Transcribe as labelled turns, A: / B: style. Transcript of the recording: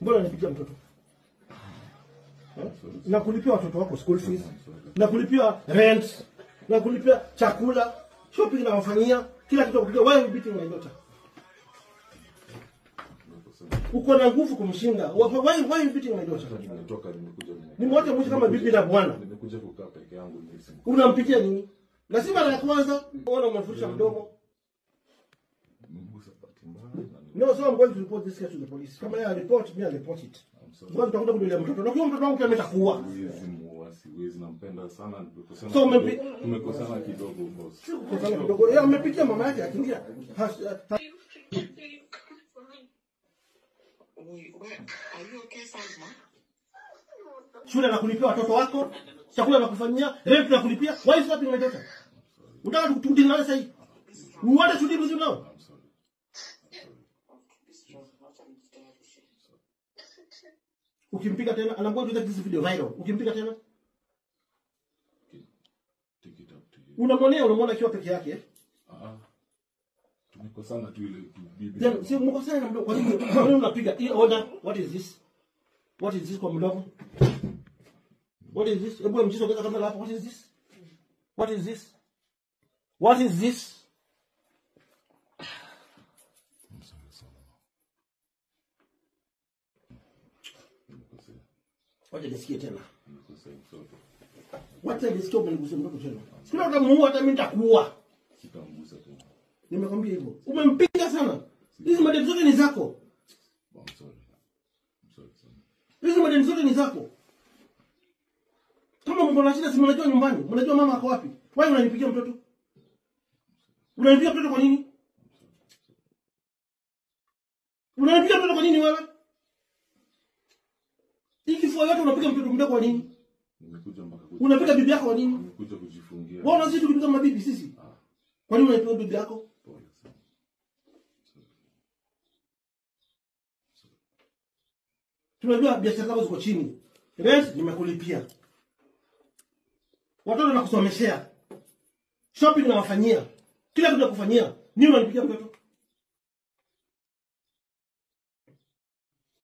A: Mbona nipigia mtoto? Na kulipia watoto wako school fees, na kulipia rent, na kulipia chakula, shopping na wafanyia, kila kitu kupigia. Why are you beating my daughter? Uko na nguvu kumshinda. Why are you beating my daughter? Nimekuja mwisho kama bibi na bwana.
B: Nimekuja kukaa peke yangu mimi.
A: Unampitia nini? Lazima la kwanza uone umefurusha mdomo. No, so I'm going to report this case to the police. Kama ya report, mimi report it. Ngoja tutakuja kudulia mtoto. Na kwa mtoto wangu ametakuwa.
B: Siwezi nampenda sana kusema.
A: So
B: tumekosana kidogo boss.
A: Kukosana kidogo. Yeye amepitia mama yake akiingia. Shule na kulipia watoto wako, chakula na kufanyia, rent na kulipia. Why is stopping my daughter? Unataka kuturudi na sasa hivi? You want to deal with you now? Ukimpiga tena, I'm going to take this video viral. Ukimpiga tena? Unamwona akiwa peke yake?
B: Tumekosana tu ile bibi.
A: Then si mkosana na mdogo. Kwa nini unapiga? Hii order, what is this? What is this kwa mdogo? What is this? Hebu mjizo kwa kamera hapo. What is this? What is this? What is this? Wacha nisikie tena. Wacha nisikie umenigusa mtoto tena. Sina utamuua hata mimi nitakuua.
B: Sitamgusa tena.
A: Nimekwambia hivyo. Umempiga sana. Hizi madeni zote ni zako.
B: I'm sorry.
A: Hizi madeni zote ni zako. Kama mko na shida si mnajua nyumbani. Mnajua mama ako wapi? Wewe unanipigia mtoto? Unanipigia mtoto kwa nini? Unanipigia mtoto kwa nini wewe? Ikifua yote unapiga mtoto mdogo kwa nini?
B: Nimekuja mpaka
A: unapiga bibi yako kwa nini?
B: Nimekuja kujifungia.
A: Wewe unazidi kupiga mabibi sisi. Kwa nini unapiga bibi yako? Tunajua biashara zako ziko chini. Rent nimekulipia. Watoto nakusomeshea. Shopping nawafanyia. Kila kitu nakufanyia. Nini unanipigia mtoto?